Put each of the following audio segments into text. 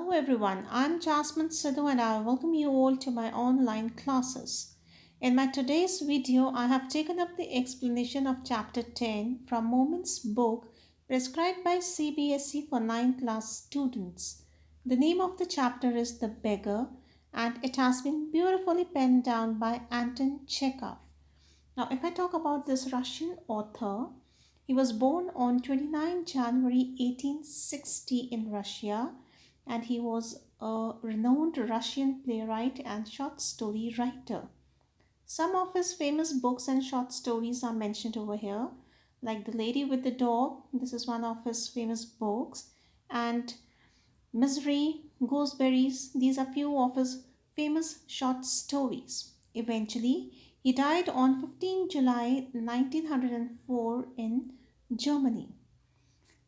Hello everyone, I'm Jasmine Sidhu and I welcome you all to my online classes. In my today's video, I have taken up the explanation of chapter 10 from Moments book prescribed by CBSE for 9th class students. The name of the chapter is The Beggar and it has been beautifully penned down by Anton Chekhov. Now, if I talk about this Russian author, he was born on 29 January 1860 in Russia and he was a renowned Russian playwright and short story writer. Some of his famous books and short stories are mentioned over here, like The Lady with the Dog, this is one of his famous books, and Misery, Gooseberries, these are few of his famous short stories. Eventually, he died on 15 July 1904 in Germany.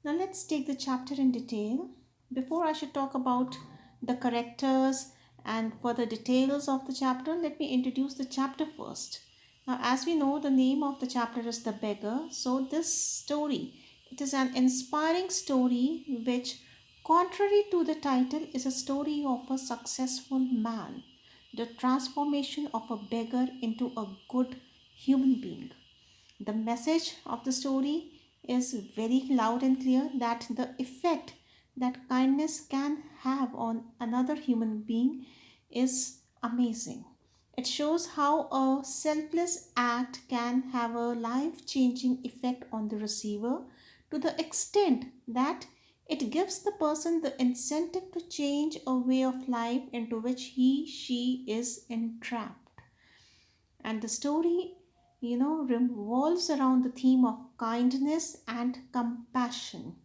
Now let's take the chapter in detail. Before I should talk about the characters and further details of the chapter, let me introduce the chapter first. Now as we know, the name of the chapter is The Beggar. So this story, it is an inspiring story which, contrary to the title, is a story of a successful man, the transformation of a beggar into a good human being. The message of the story is very loud and clear that the effect that kindness can have on another human being is amazing. It shows how a selfless act can have a life changing effect on the receiver to the extent that it gives the person the incentive to change a way of life into which she is entrapped. And the story, revolves around the theme of kindness and compassion.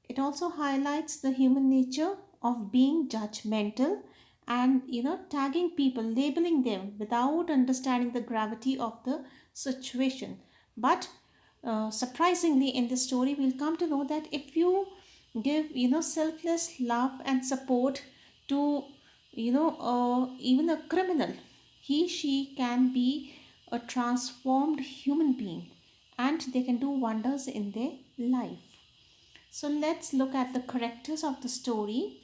It also highlights the human nature of being judgmental and tagging people, labeling them without understanding the gravity of the situation. But surprisingly, in this story we'll come to know that if you give selfless love and support to even a criminal, she can be a transformed human being and they can do wonders in their life. So let's look at the characters of the story.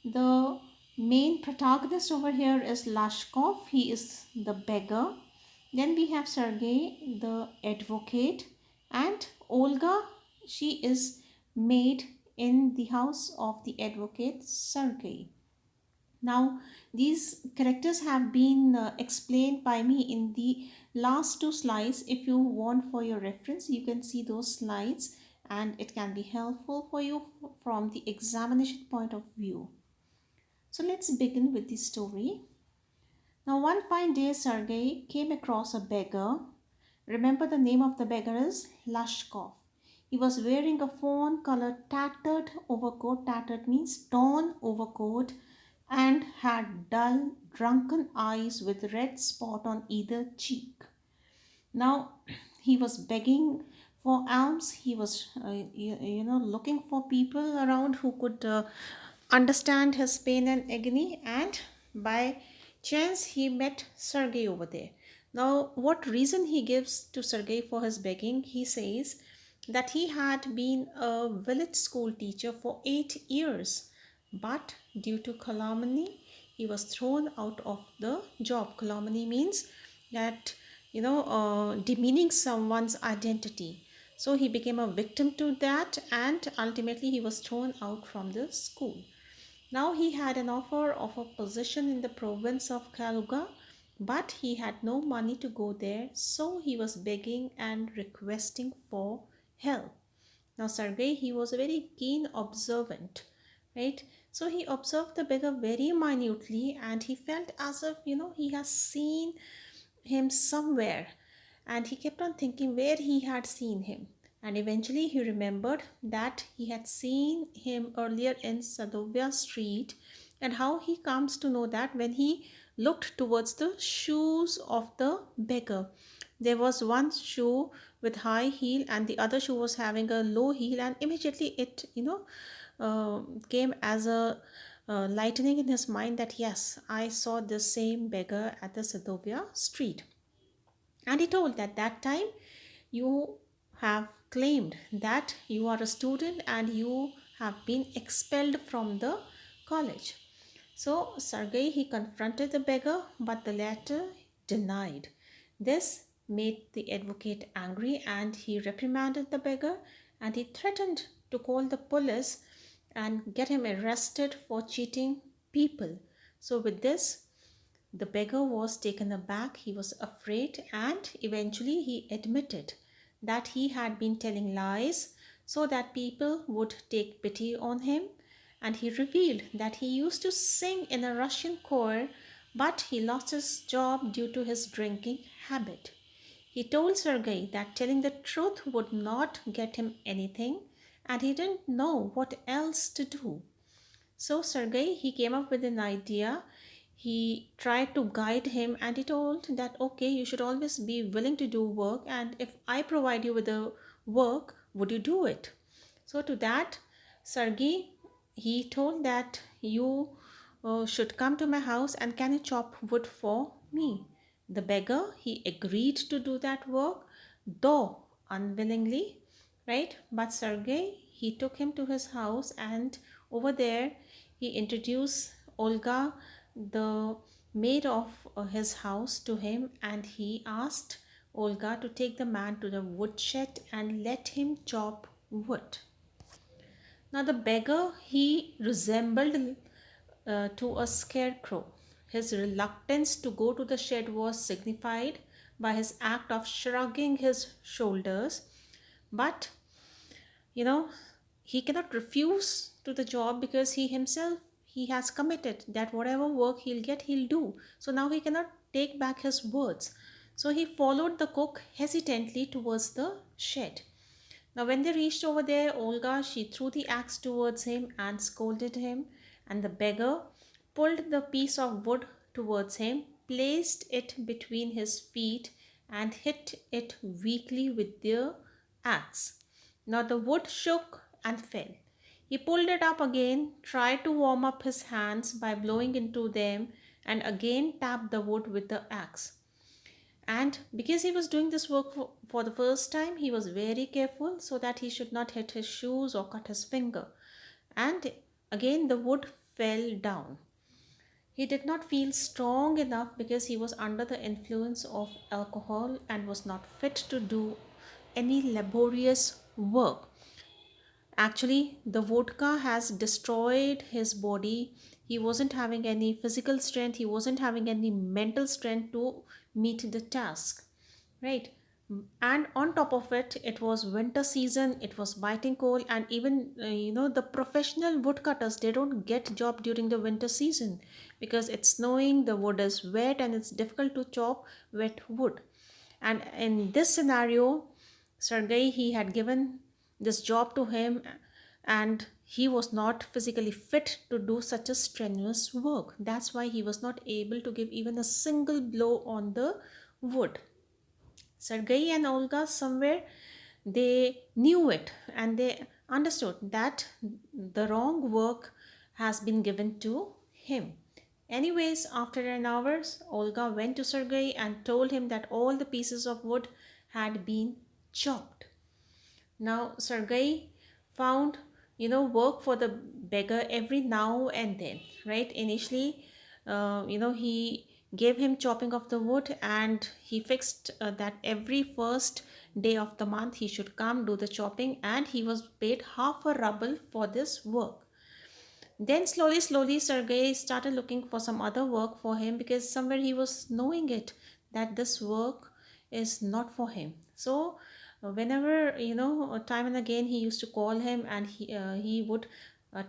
The main protagonist over here is Lashkov. He is the beggar. Then we have Sergei, the advocate, and Olga. She is maid in the house of the advocate Sergei. Now, these characters have been explained by me in the last two slides. If you want for your reference, you can see those slides and it can be helpful for you from the examination point of view. So let's begin with the story. Now, one fine day, Sergei came across a beggar. Remember, the name of the beggar is Lashkov. He was wearing a fawn colored tattered overcoat. Tattered means torn overcoat, and had dull, drunken eyes with red spot on either cheek. Now, he was begging for alms. He was, looking for people around who could understand his pain and agony. And by chance, he met Sergei over there. Now, what reason he gives to Sergei for his begging? He says that he had been a village school teacher for 8 years, but due to calumny, he was thrown out of the job. Calumny means that demeaning someone's identity. So he became a victim to that, and ultimately he was thrown out from the school. Now he had an offer of a position in the province of Kaluga, but he had no money to go there, so he was begging and requesting for help. Now Sergei, he was a very keen observant, right? So he observed the beggar very minutely and he felt as if he has seen him somewhere, and he kept on thinking where he had seen him. And eventually he remembered that he had seen him earlier in Sadovia Street, and how he comes to know that when he looked towards the shoes of the beggar, there was one shoe with high heel and the other shoe was having a low heel, and immediately it came as a lightening in his mind that yes, I saw the same beggar at the Sadovia Street. And he told that time you have claimed that you are a student and you have been expelled from the college. So Sergei he confronted the beggar, but the latter denied. This made the advocate angry and he reprimanded the beggar and he threatened to call the police and get him arrested for cheating people. So with this, the beggar was taken aback, he was afraid, and eventually he admitted that he had been telling lies so that people would take pity on him. And he revealed that he used to sing in a Russian choir, but he lost his job due to his drinking habit. He told Sergei that telling the truth would not get him anything, and he didn't know what else to do. So Sergey he came up with an idea. He tried to guide him and he told that okay, you should always be willing to do work, and if I provide you with the work, would you do it? So to that, Sergey he told that you should come to my house and can you chop wood for me? The beggar he agreed to do that work, though unwillingly, right? But Sergey he took him to his house and over there he introduced Olga, the maid of his house, to him, and he asked Olga to take the man to the woodshed and let him chop wood. Now, the beggar he resembled to a scarecrow. His reluctance to go to the shed was signified by his act of shrugging his shoulders, but you know he cannot refuse to the job because he himself he has committed that whatever work he'll get he'll do, so now he cannot take back his words. So he followed the cook hesitantly towards the shed. Now when they reached over there, Olga she threw the axe towards him and scolded him, and the beggar pulled the piece of wood towards him, placed it between his feet and hit it weakly with the axe. Now the wood shook and fell. He pulled it up again, tried to warm up his hands by blowing into them, and again tapped the wood with the axe. And because he was doing this work for the first time, he was very careful so that he should not hit his shoes or cut his finger. And again, the wood fell down. He did not feel strong enough because he was under the influence of alcohol and was not fit to do any laborious work. Actually, the vodka has destroyed his body. He wasn't having any physical strength, he wasn't having any mental strength to meet the task, right? And on top of it, it was winter season, it was biting cold, and even the professional woodcutters they don't get job during the winter season because it's snowing, the wood is wet, and it's difficult to chop wet wood. And in this scenario, Sergei he had given this job to him and he was not physically fit to do such a strenuous work. That's why he was not able to give even a single blow on the wood. Sergei and Olga somewhere they knew it and they understood that the wrong work has been given to him. Anyways, after an hour, Olga went to Sergei and told him that all the pieces of wood had been chopped. Now Sergei found work for the beggar every now and then, right? Initially, he gave him chopping of the wood and he fixed that every first day of the month he should come do the chopping and he was paid half a ruble for this work. Then slowly, Sergey started looking for some other work for him because somewhere he was knowing it that this work is not for him. So whenever time and again he used to call him and he would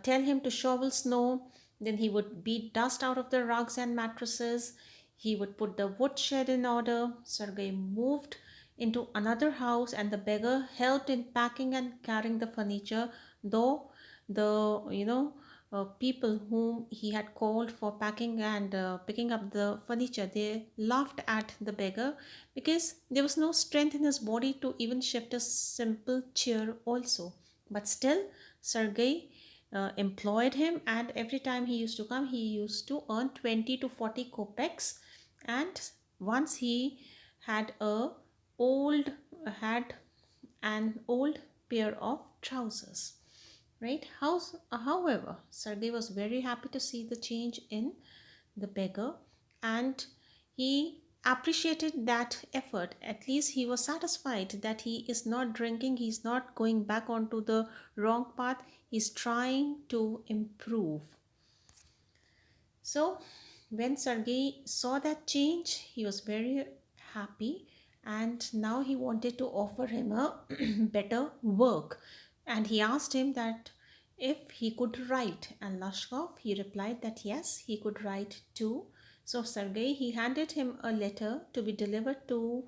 tell him to shovel snow. Then he would beat dust out of the rugs and mattresses. He would put the woodshed in order. Sergey moved into another house and the beggar helped in packing and carrying the furniture, though the people whom he had called for packing and picking up the furniture they laughed at the beggar because there was no strength in his body to even shift a simple chair also. But still Sergey employed him, and every time he used to come he used to earn 20 to 40 kopecks. And once he had a old had an old pair of trousers, right? However, Sergei was very happy to see the change in the beggar, and he appreciated that effort. At least he was satisfied that he is not drinking, he's not going back onto the wrong path, he's trying to improve. So, when Sergei saw that change, he was very happy, and now he wanted to offer him a better work. And he asked him that if he could write, and Lashkov he replied that yes, he could write too. So Sergei he handed him a letter to be delivered to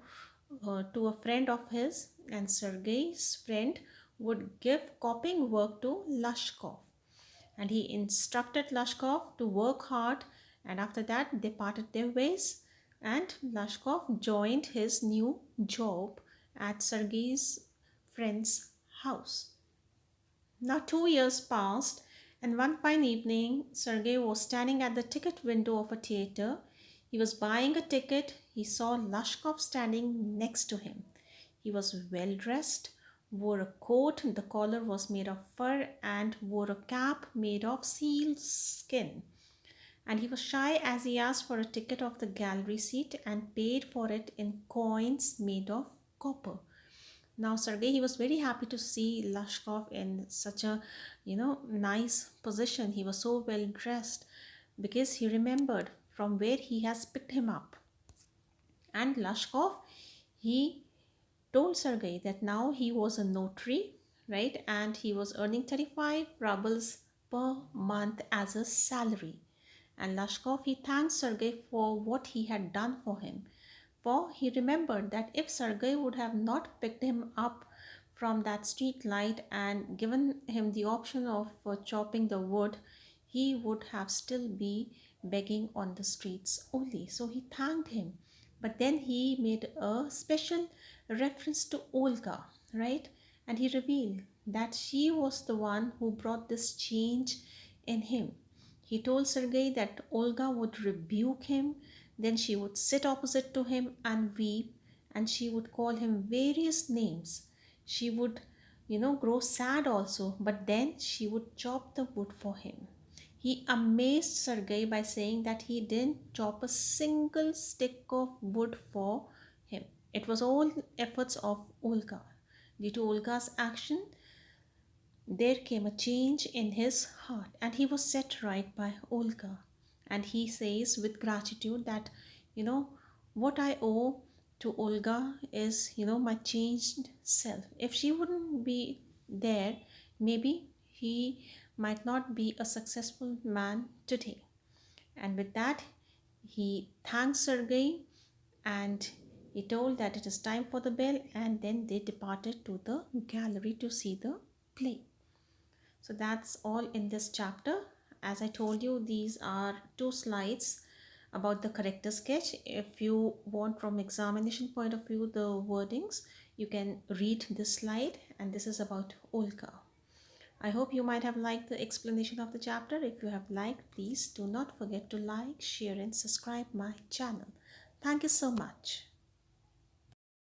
a friend of his, and Sergei's friend would give copying work to Lashkov, and he instructed Lashkov to work hard, and after that they parted their ways, and Lashkov joined his new job at Sergei's friend's house. Now 2 years passed, and one fine evening Sergei was standing at the ticket window of a theater. He was buying a ticket. He saw Lashkov standing next to him. He was well dressed, wore a coat, the collar was made of fur, and wore a cap made of seal skin. And he was shy as he asked for a ticket of the gallery seat and paid for it in coins made of copper. Now Sergei he was very happy to see Lashkov in such a nice position. He was so well dressed because he remembered from where he has picked him up. And Lashkov he told Sergei that now he was a notary, right? And he was earning 35 rubles per month as a salary. And Lashkov he thanked Sergei for what he had done for him. For he remembered that if Sergei would have not picked him up from that street light and given him the option of chopping the wood, he would have still be begging on the streets only. So he thanked him. But then he made a special reference to Olga, right? And he revealed that she was the one who brought this change in him. He told Sergei that Olga would rebuke him, then she would sit opposite to him and weep, and she would call him various names. She would, grow sad also, but then she would chop the wood for him. He amazed Sergei by saying that he didn't chop a single stick of wood for him. It was all efforts of Olga. Due to Olga's action, there came a change in his heart, and he was set right by Olga. And he says with gratitude that, you know, what I owe to Olga is, my changed self. If she wouldn't be there, maybe he might not be a successful man today. And with that, he thanked Sergei, and he told that it is time for the bell, and then they departed to the gallery to see the play. So that's all in this chapter. As I told you, these are two slides about the character sketch. If you want from examination point of view the wordings, you can read this slide, and this is about Olga. I hope you might have liked the explanation of the chapter. If you have liked, please do not forget to like, share and subscribe my channel. Thank you so much.